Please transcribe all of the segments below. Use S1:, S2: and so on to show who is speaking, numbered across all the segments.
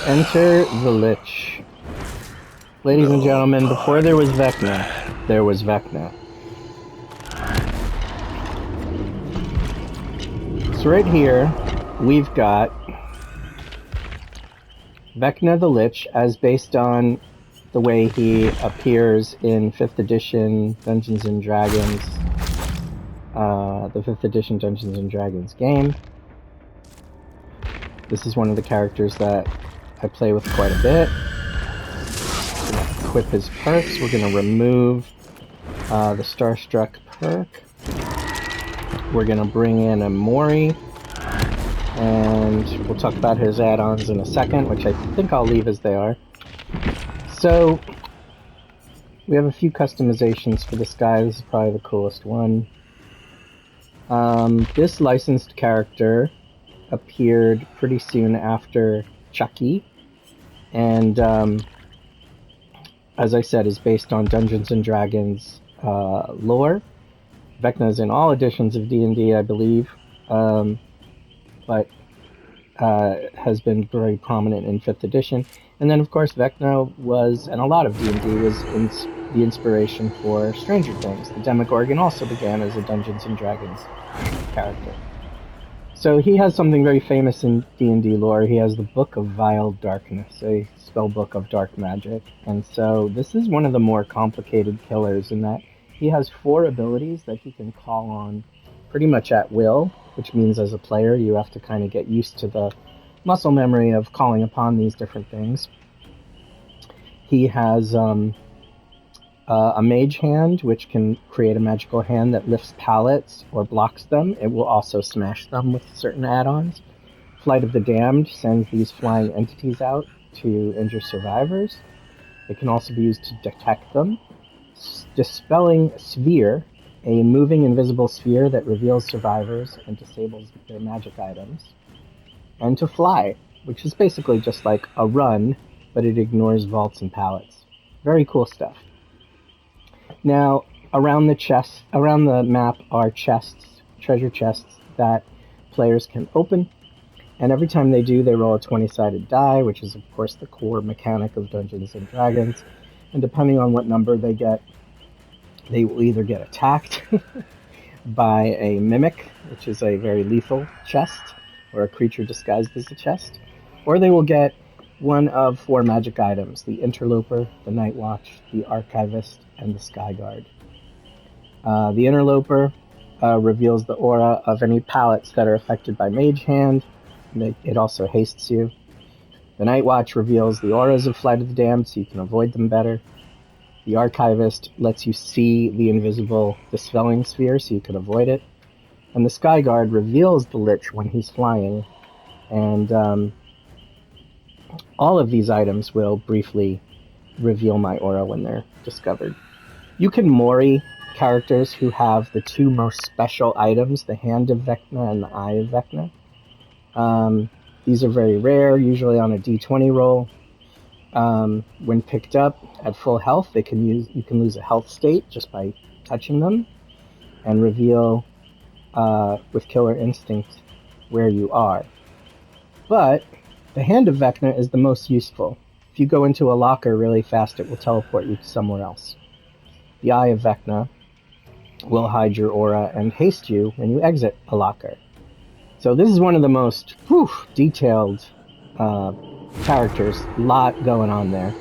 S1: Enter the Lich. Ladies and gentlemen, before there was Vecna, there was Vecna. So right here, we've got Vecna the Lich as based on the way he appears in 5th edition Dungeons & Dragons, the 5th edition Dungeons & Dragons game. This is one of the characters that I play with quite a bit. Equip his perks. We're going to remove the Starstruck perk. We're going to bring in a Mori, and we'll talk about his add-ons in a second, which I think I'll leave as they are. So, we have a few customizations for this guy. This is probably the coolest one. This licensed character appeared pretty soon after Chucky, and as I said, is based on Dungeons & Dragons lore. Vecna is in all editions of D&D, I believe, but has been very prominent in 5th edition. And then, of course, Vecna was, and a lot of D&D was the inspiration for Stranger Things. The Demogorgon also began as a Dungeons & Dragons character. So he has something very famous in D&D lore. He has the Book of Vile Darkness, a spell book of dark magic. And so this is one of the more complicated killers in that he has 4 abilities that he can call on pretty much at will, which means as a player you have to kind of get used to the muscle memory of calling upon these different things. He has a mage hand, which can create a magical hand that lifts pallets or blocks them. It will also smash them with certain add-ons. Flight of the Damned sends these flying entities out to injure survivors. It can also be used to detect them. Dispelling Sphere, a moving invisible sphere that reveals survivors and disables their magic items. And to Fly, which is basically just like a run, but it ignores vaults and pallets. Very cool stuff. Now, around the map are chests, treasure chests that players can open, and every time they do, they roll a 20-sided die, which is, of course, the core mechanic of Dungeons & Dragons, and depending on what number they get, they will either get attacked by a mimic, which is a very lethal chest, or a creature disguised as a chest, or they will get one of 4 magic items: the Interloper, the Night Watch, the Archivist, and the Skyguard. The Interloper reveals the aura of any pallets that are affected by Mage Hand. It also hastes you. The Night Watch reveals the auras of Flight of the Damned, so you can avoid them better. The Archivist lets you see the invisible Dispelling Sphere, so you can avoid it. And the Skyguard reveals the Lich when he's flying, and all of these items will briefly reveal my aura when they're discovered. You can Mori characters who have the 2 most special items, the Hand of Vecna and the Eye of Vecna. These are very rare, usually on a d20 roll. When picked up at full health, you can lose a health state just by touching them, and reveal with Killer Instinct where you are. But the Hand of Vecna is the most useful. If you go into a locker really fast, it will teleport you to somewhere else. The Eye of Vecna will hide your aura and haste you when you exit a locker. So this is one of the most detailed characters. A lot going on there.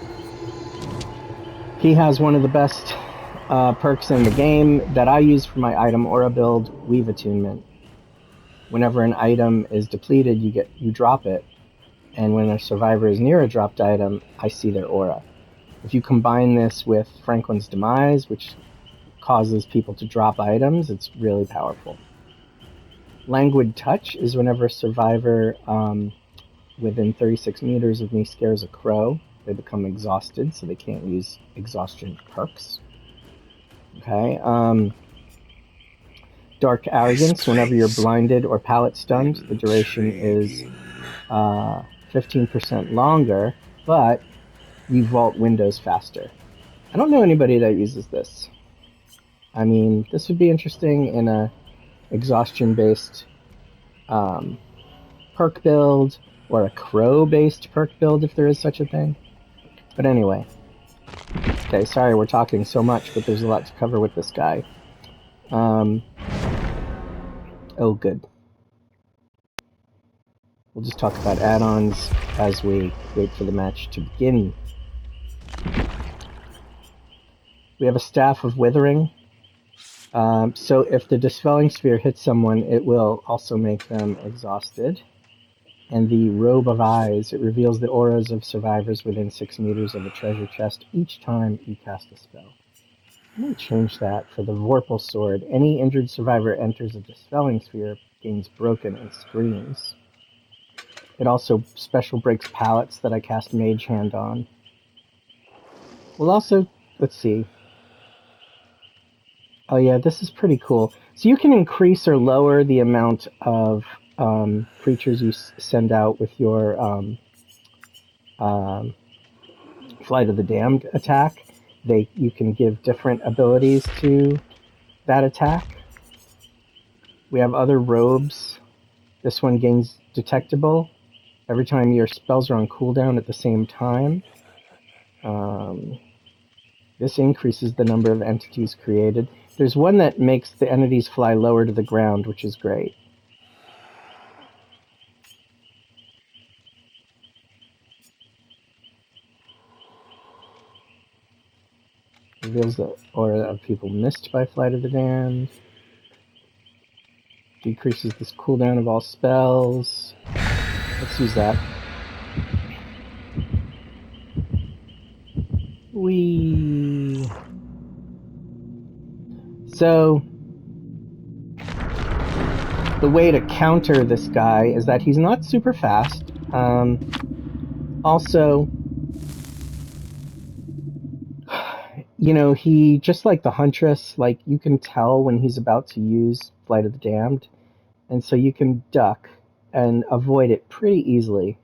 S1: He has one of the best perks in the game that I use for my item aura build, Weave Attunement. Whenever an item is depleted, you drop it. And when a survivor is near a dropped item, I see their aura. If you combine this with Franklin's Demise, which causes people to drop items, it's really powerful. Languid Touch is whenever a survivor within 36 meters of me scares a crow, they become exhausted, so they can't use exhaustion perks. Okay. Dark Arrogance, whenever you're blinded or pallet stunned, the duration is 15% longer, but you vault windows faster. I don't know anybody that uses this. I mean, this would be interesting in a exhaustion-based perk build, or a crow-based perk build if there is such a thing. But anyway. Okay, sorry we're talking so much, but there's a lot to cover with this guy. Oh, good. We'll just talk about add-ons as we wait for the match to begin. We have a Staff of Withering. So if the Dispelling Sphere hits someone, it will also make them exhausted. And the Robe of Eyes, it reveals the auras of survivors within 6 meters of a treasure chest each time you cast a spell. Let me change that for the Vorpal Sword. Any injured survivor enters a Dispelling Sphere, gains broken, and screams. It also special breaks pallets that I cast Mage Hand on. We'll also, let's see. Oh yeah, this is pretty cool. So you can increase or lower the amount of creatures you send out with your Flight of the Damned attack. You can give different abilities to that attack. We have other robes. This one gains detectable every time your spells are on cooldown at the same time. This increases the number of entities created. There's one that makes the entities fly lower to the ground, which is great. Reveals the aura of people missed by Flight of the Damned. Decreases this cooldown of all spells. Let's use that. Whee! So, the way to counter this guy is that he's not super fast. Also, you know, he, just like the Huntress, like, you can tell when he's about to use Flight of the Damned, and so you can duck and avoid it pretty easily.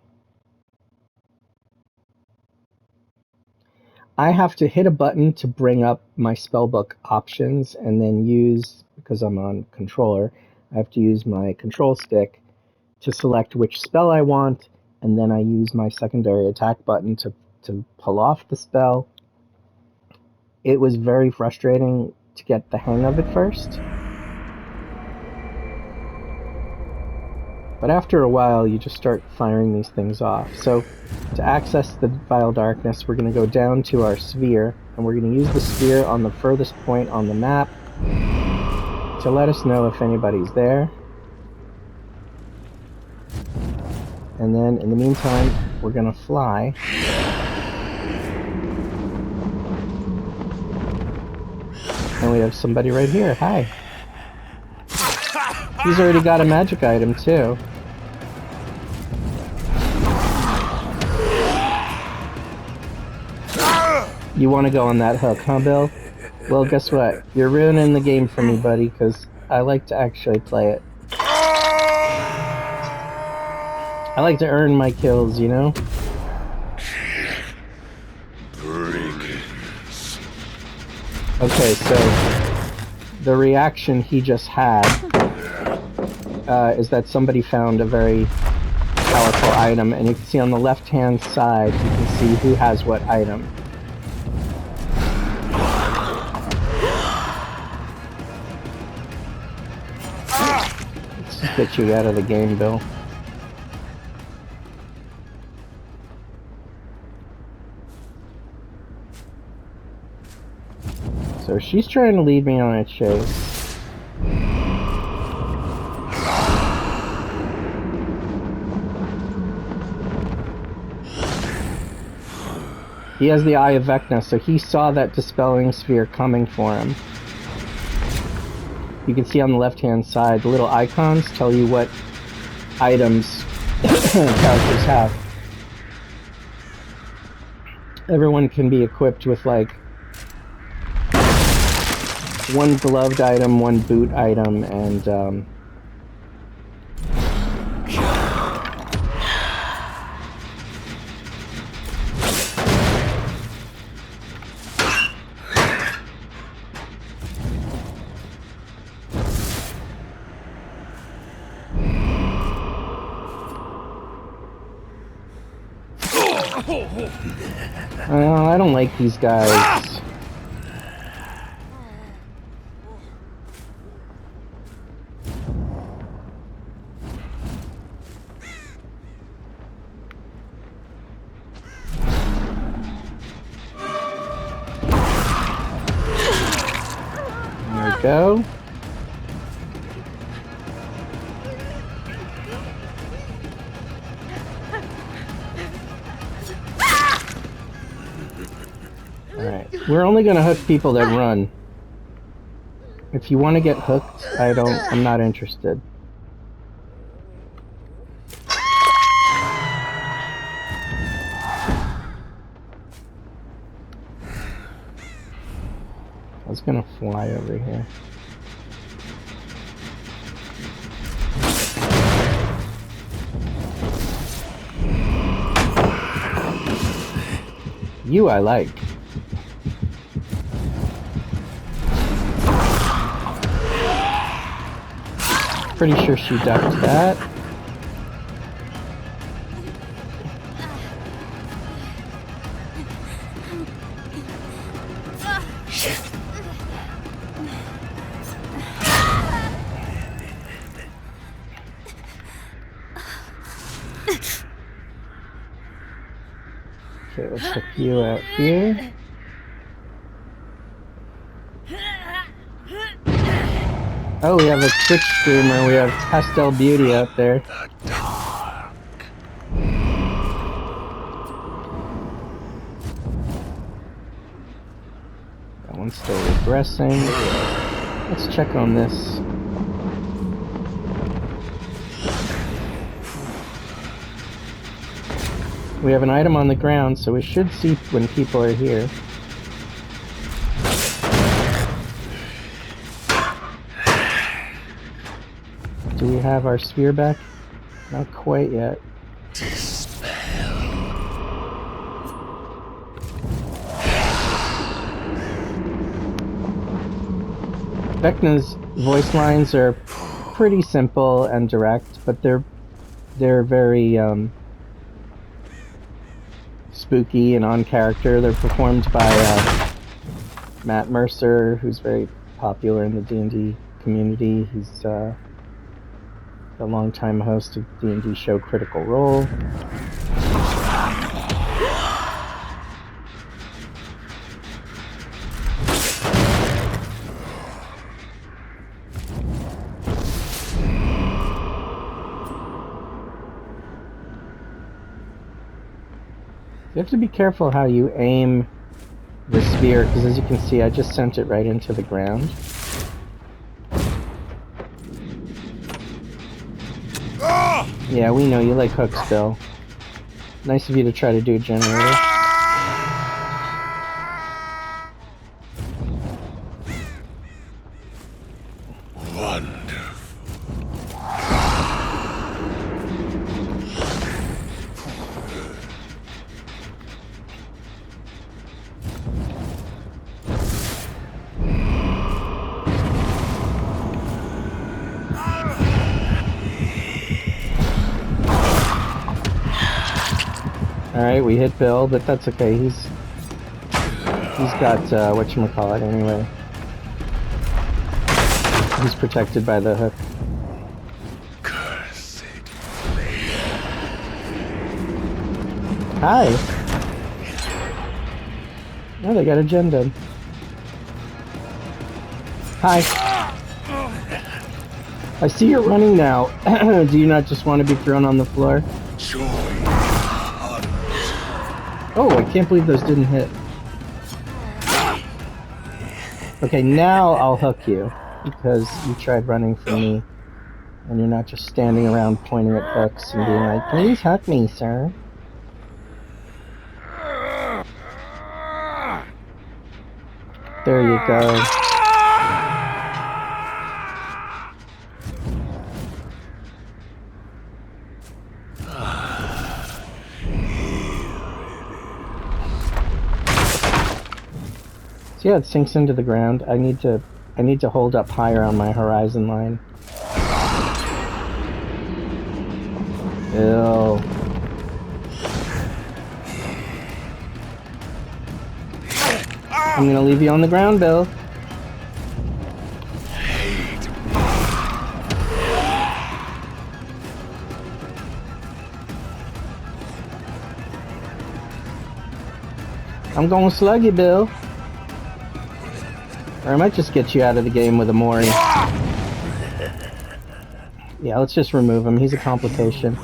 S1: I have to hit a button to bring up my spellbook options and then use, because I'm on controller, I have to use my control stick to select which spell I want, and then I use my secondary attack button to pull off the spell. It was very frustrating to get the hang of it first. But after a while, you just start firing these things off. So to access the Vile Darkness, we're going to go down to our sphere, and we're going to use the sphere on the furthest point on the map to let us know if anybody's there. And then, in the meantime, we're going to fly. And we have somebody right here. Hi. He's already got a magic item, too. You want to go on that hook, huh, Bill? Well, guess what? You're ruining the game for me, buddy, because I like to actually play it. I like to earn my kills, you know? Okay, so the reaction he just had is that somebody found a very powerful item, and you can see on the left-hand side, you can see who has what item. Let's just get you out of the game, Bill. So she's trying to lead me on a chase. He has the Eye of Vecna, so he saw that Dispelling Sphere coming for him. You can see on the left-hand side, the little icons tell you what items characters have. Everyone can be equipped with, like, one gloved item, one boot item, and Well, I don't like these guys. There we go. Alright, we're only gonna hook people that run. If you want to get hooked, I'm not interested. I was gonna fly over here. You I like. Pretty sure she ducked that. Okay, let's hook you out here. Oh, we have a Twitch streamer. We have Pastel Beauty out there. That one's still regressing. Let's check on this. We have an item on the ground, so we should see when people are here. Do we have our sphere back? Not quite yet. Vecna's voice lines are pretty simple and direct, but they're very spooky and on character. They're performed by Matt Mercer, who's very popular in the D&D community. He's a longtime host of D&D show Critical Role. You have to be careful how you aim the sphere, because as you can see, I just sent it right into the ground. Yeah, we know you like hooks, Bill. Nice of you to try to do a generator. Alright, we hit Bill, but that's okay. He's got, whatchamacallit anyway. He's protected by the hook.
S2: Cursed.
S1: Hi! Oh, they got a agenda. Hi! I see you're running now. Do you not just want to be thrown on the floor? Oh, I can't believe those didn't hit. Okay, now I'll hook you, because you tried running from me, and you're not just standing around pointing at hooks and being like, "Please hook me, sir." There you go. So yeah, it sinks into the ground. I need to hold up higher on my horizon line. Ew. I'm gonna leave you on the ground, Bill. I'm gonna slug you, Bill. Or I might just get you out of the game with a Mori. Yeah, let's just remove him. He's a complication.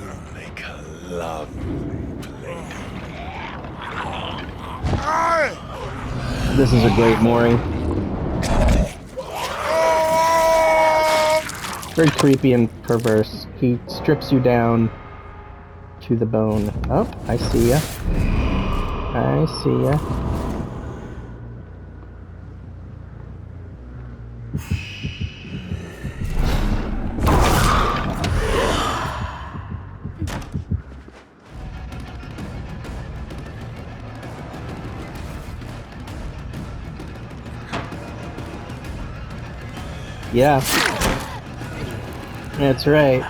S1: This is a great Mori. Very creepy and perverse. He strips you down to the bone. Oh, I see ya. I see ya. Yeah. That's right.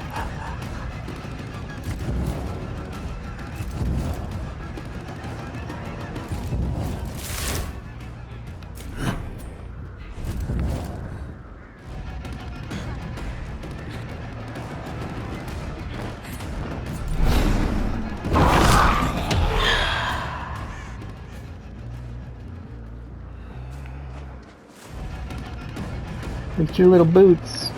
S1: Look at your little boots.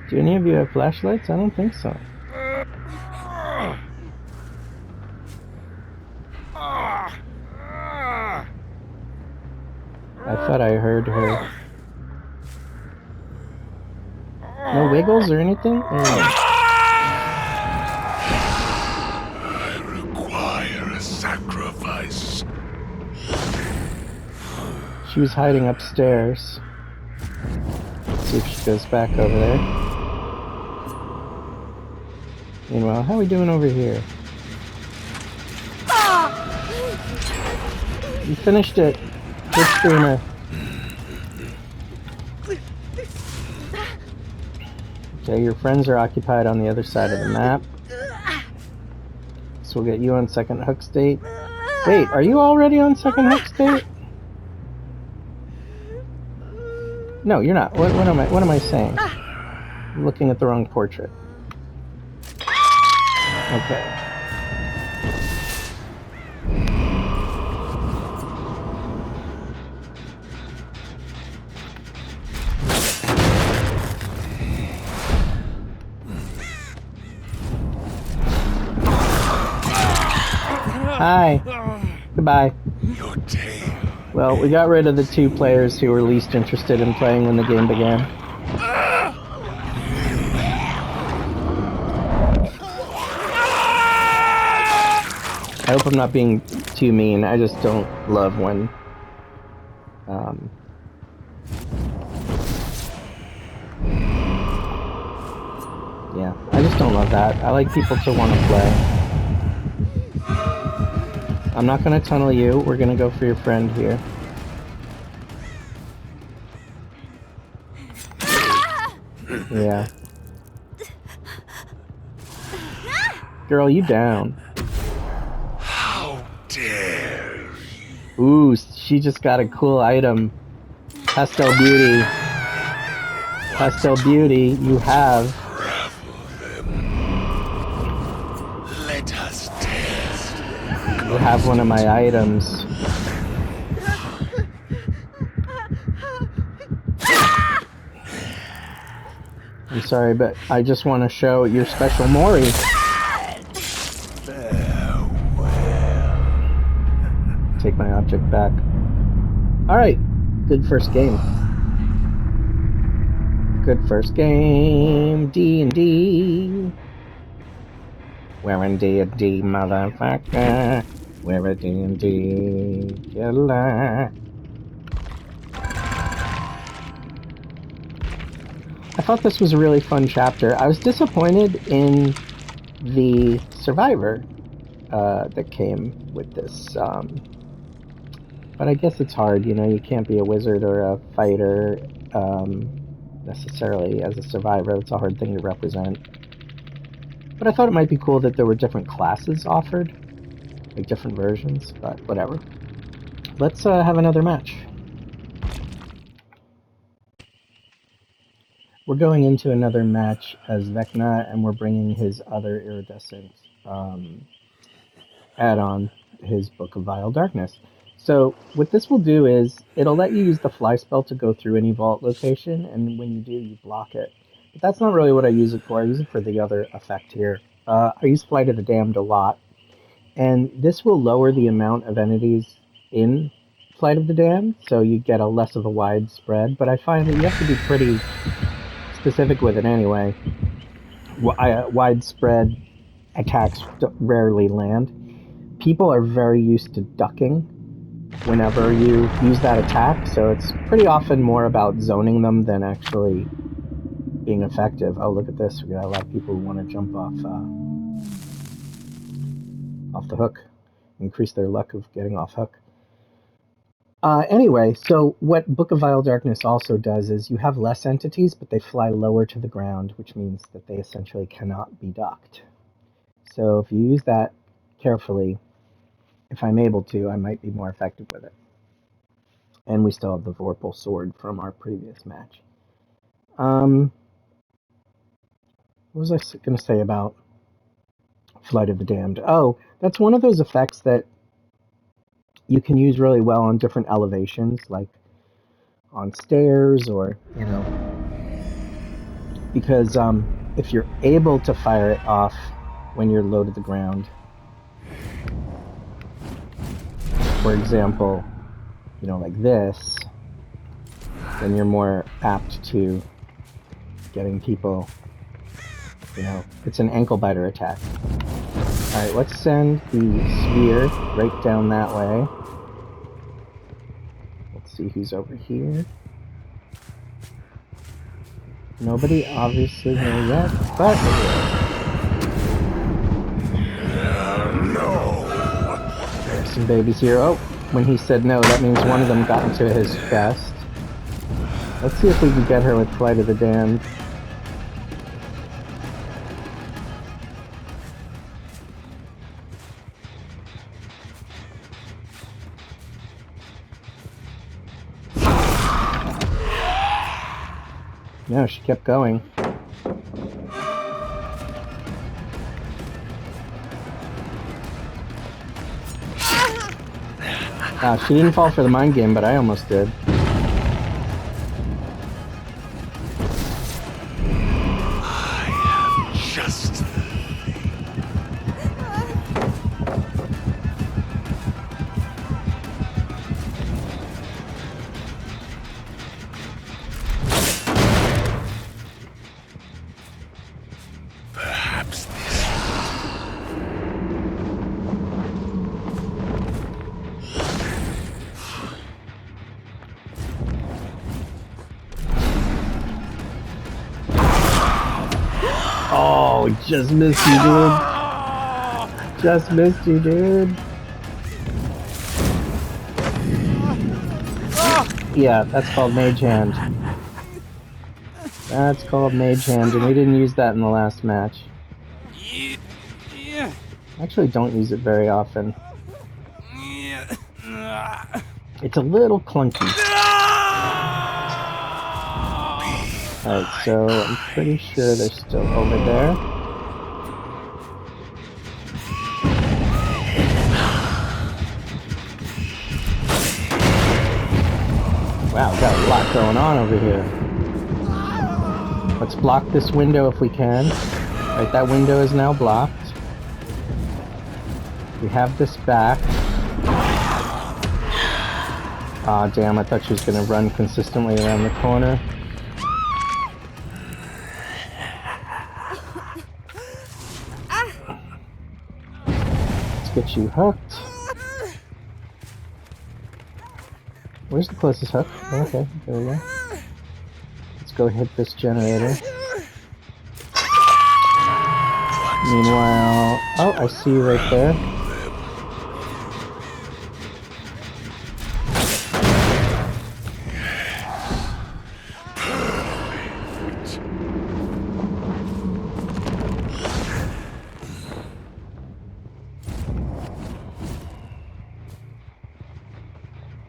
S1: Do any of you have flashlights? I don't think so. I thought I heard her. No wiggles or anything?
S2: I require a sacrifice.
S1: She was hiding upstairs. Let's see if she goes back over there. Meanwhile, how are we doing over here? You finished it. Good streamer. Okay, your friends are occupied on the other side of the map. So we'll get you on second hook state. Wait, are you already on second hook state? No, you're not. What am I saying? I'm looking at the wrong portrait. Okay. Hi. Goodbye. Well, we got rid of the two players who were least interested in playing when the game began. I hope I'm not being too mean. I just don't love when... yeah, I just don't love that. I like people to want to play. I'm not going to tunnel you. We're going to go for your friend here. Yeah. Girl, you down.
S2: How dare you?
S1: Ooh, she just got a cool item. Pastel Beauty. Pastel Beauty, you have...
S2: Let us test.
S1: You have one of my items. I'm sorry, but I just want to show your special Mori. Take my object back. Alright, good first game. Good first game, D&D. We're in D&D, motherfucker. We're a D&D killer. I thought this was a really fun chapter. I was disappointed in the survivor that came with this. But I guess it's hard, you know, you can't be a wizard or a fighter necessarily as a survivor. That's a hard thing to represent. But I thought it might be cool that there were different classes offered, like different versions, but whatever. Let's have another match. We're going into another match as Vecna, and we're bringing his other iridescent add-on, his Book of Vile Darkness. So what this will do is it'll let you use the fly spell to go through any vault location, and when you do, you block it. But that's not really what I use it for. I use it for the other effect here. I use Flight of the Damned a lot, and this will lower the amount of entities in Flight of the Damned, so you get a less of a wide spread. But I find that you have to be pretty specific with it anyway. Widespread attacks rarely land. People are very used to ducking whenever you use that attack, so it's pretty often more about zoning them than actually being effective. Oh, look at this. We got a lot of people who want to jump off the hook. Increase their luck of getting off hook. Anyway, so what Book of Vile Darkness also does is you have less entities, but they fly lower to the ground, which means that they essentially cannot be ducked. So if you use that carefully, if I'm able to, I might be more effective with it. And we still have the Vorpal Sword from our previous match. What was I going to say about Flight of the Damned? Oh, that's one of those effects that you can use really well on different elevations, like on stairs or, because if you're able to fire it off when you're low to the ground, for example, like this, then you're more apt to getting people, it's an ankle biter attack. Alright, let's send the sphere right down that way. Let's see who's over here. Nobody obviously here yet, but there's some babies here. Oh, when he said no, that means one of them got into his chest. Let's see if we can get her with Flight of the Damned. No, she kept going. She didn't fall for the mind game, but I almost did.
S2: I am just perhaps this.
S1: Oh, just missed you, dude. Just missed you, dude. Yeah, that's called Mage Hand. That's called Mage Hand, and we didn't use that in the last match. Actually, don't use it very often. It's a little clunky. Alright, so I'm pretty sure they're still over there. Wow, got a lot going on over here. Let's block this window if we can. Right, that window is now blocked. We have this back. Aw, damn, I thought she was gonna run consistently around the corner. Let's get you hooked. Where's the closest hook? Oh, okay, there we go. Let's go hit this generator. Meanwhile... Oh, I see you right there.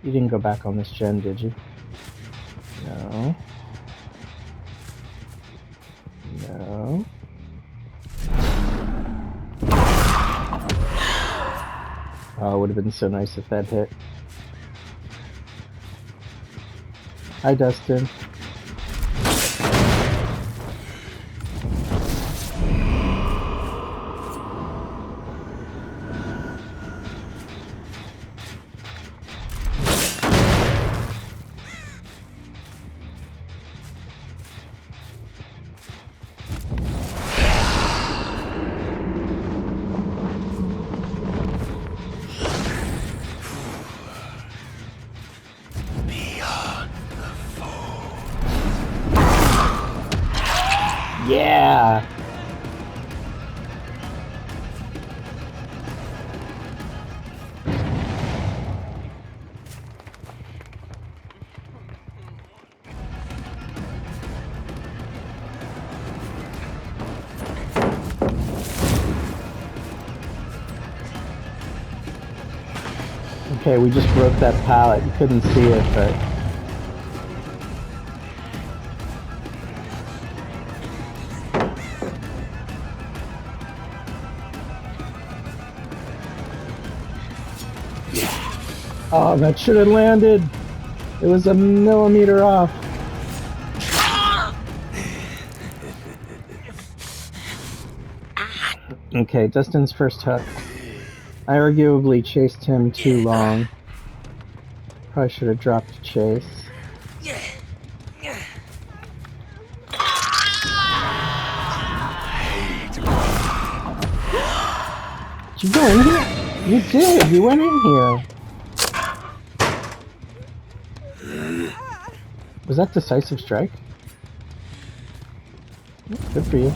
S1: You didn't go back on this gen, did you? No. No. Oh, it would have been so nice if that hit. Hi, Dustin. Yeah! Okay, we just broke that pallet. You couldn't see it, but... Oh, that should have landed! It was a millimeter off. Okay, Dustin's first hook. I arguably chased him too long. Probably should have dropped the chase. Did you go in here? You did! You went in here! Was that decisive strike? Good for you.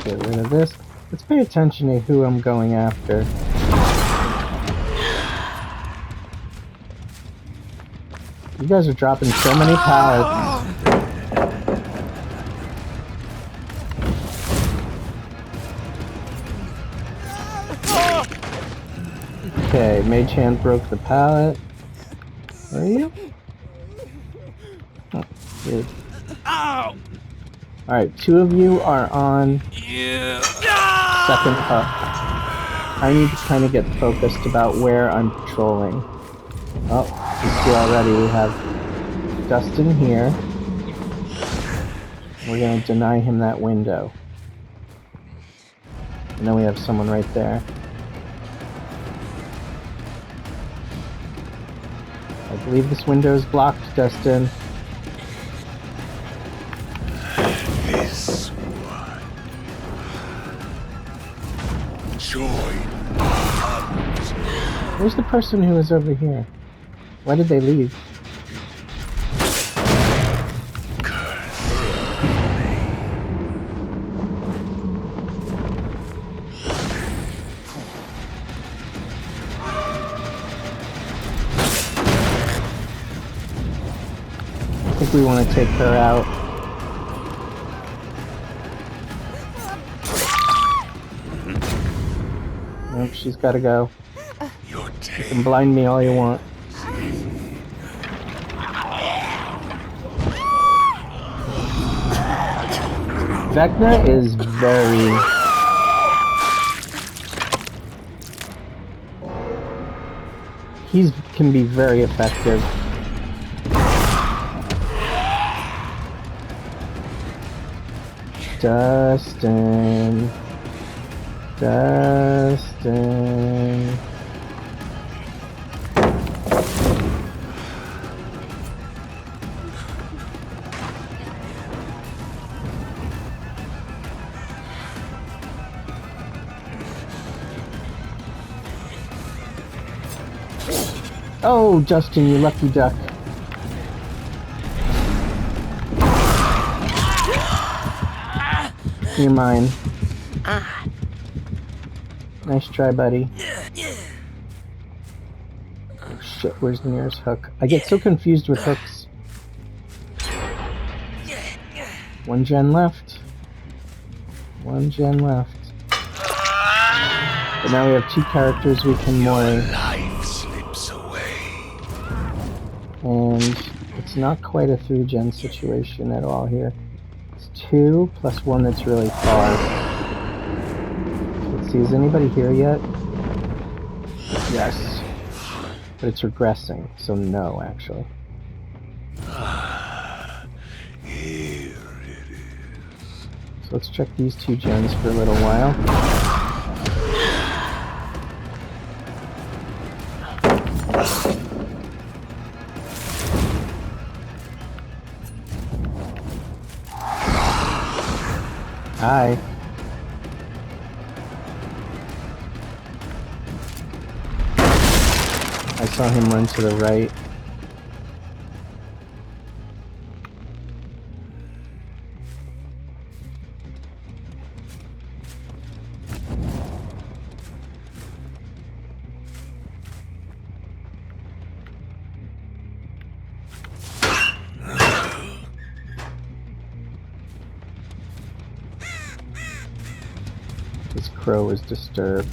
S1: Get rid of this. Let's pay attention to who I'm going after. You guys are dropping so many pallets. Okay, Mage Hand broke the pallet. Where are you? Oh, good. Alright, 2 of you are on second hook. I need to kind of get focused about where I'm patrolling. Oh, you see already we have Dustin here. We're going to deny him that window. And then we have someone right there. I believe this window is blocked, Dustin.
S2: This one. Join.
S1: Where's the person who was over here? Why did they leave? I think we want to take her out. Nope, she's got to go. You can blind me all you want. Vecna is very... He can be very effective. Dustin. Dustin. Oh, Justin, you lucky duck. You're mine. Nice try, buddy. shit, where's the nearest hook? I get so confused with hooks. 1 gen left. 1 gen left. But now we have 2 characters we can moor.
S2: Life slips away.
S1: And it's not quite a 3 gen situation at all here. It's 2 plus 1 that's really far. Let's see, is anybody here yet? Yes. But it's regressing, so no, actually.
S2: Here it is.
S1: So let's check these 2 gens for a little while. Hi. I saw him run to the right. This crow is disturbed.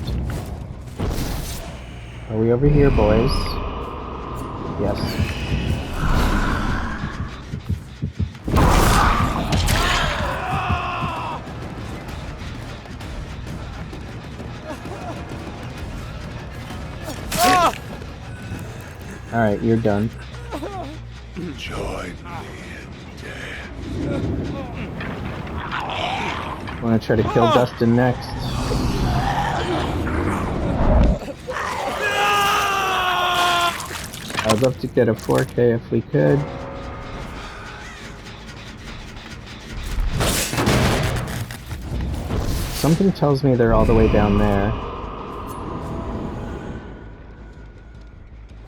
S1: Are we over here, boys? Yes. Alright, you're done.
S2: Join me in death.
S1: Wanna try to kill Dustin next? I'd love to get a 4K if we could. Something tells me they're all the way down there.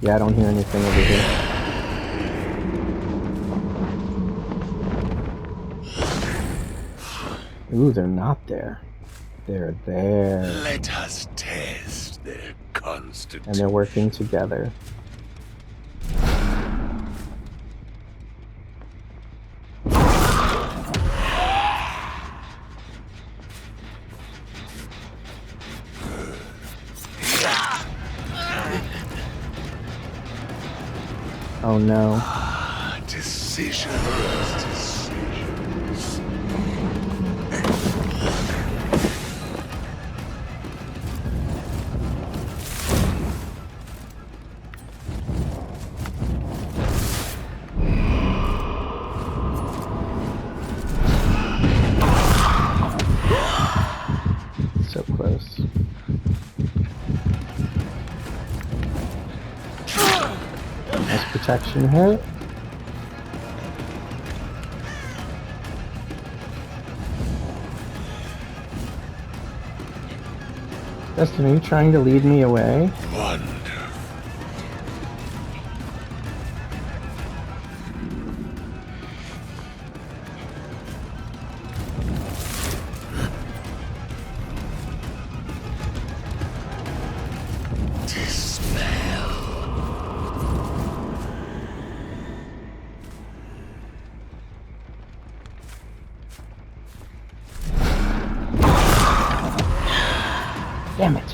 S1: Yeah, I don't hear anything over here. Ooh, they're not there. They're there.
S2: Let us test their constant.
S1: And they're working together. Oh no.
S2: Decisions.
S1: So close. Nice protection hit. Dustin, are you trying to lead me away?
S2: Wonderful.
S1: Damn it.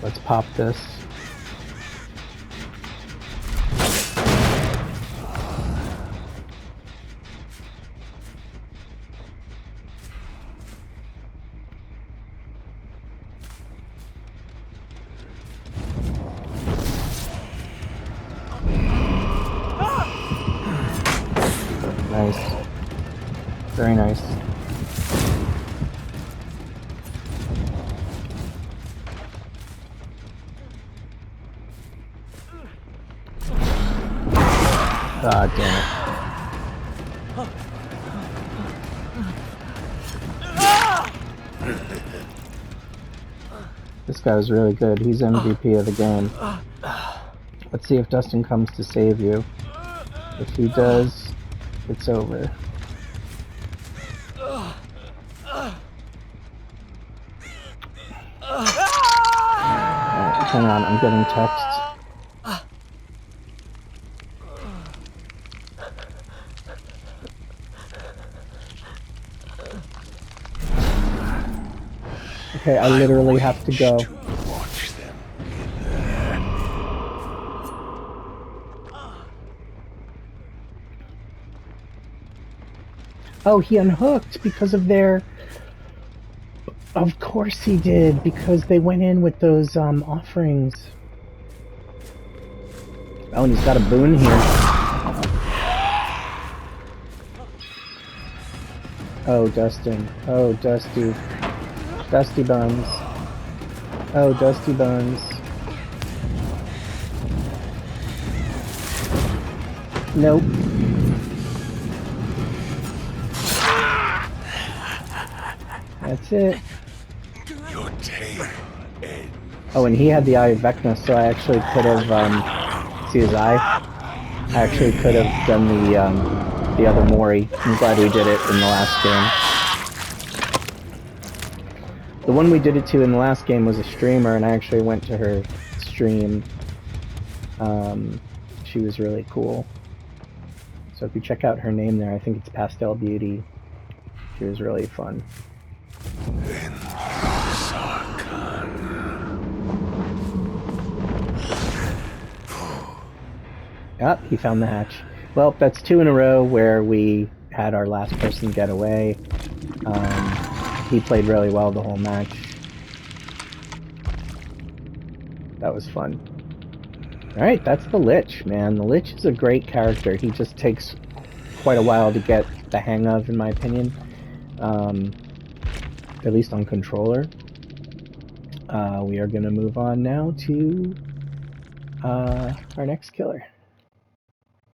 S1: Let's pop this. Nice. Very nice. Ah, damn it. This guy was really good. He's MVP of the game. Let's see if Dustin comes to save you. If he does, it's over. Hang on, I'm getting texts. Okay, I literally have to go.
S2: To watch them.
S1: Oh, he unhooked because of their... Of course he did, because they went in with those offerings. Oh, and he's got a boon here. Oh, Dustin. Oh, Dusty. Dusty Buns. Oh, Dusty Buns. Nope. That's it.
S2: Your tail ends.
S1: Oh, and he had the Eye of Vecna, so I actually could have, see his eye? I actually could have done the other Mori. I'm glad we did it in the last game. The one we did it to in the last game was a streamer, and I actually went to her stream. She was really cool. So if you check out her name there, I think it's Pastel Beauty. She was really fun. Yep, he found the hatch. Well, that's 2 in a row where we had our last person get away. He played really well the whole match. That was fun. Alright, that's the Lich, man. The Lich is a great character. He just takes quite a while to get the hang of, in my opinion. At least on controller. We are going to move on now to our next killer.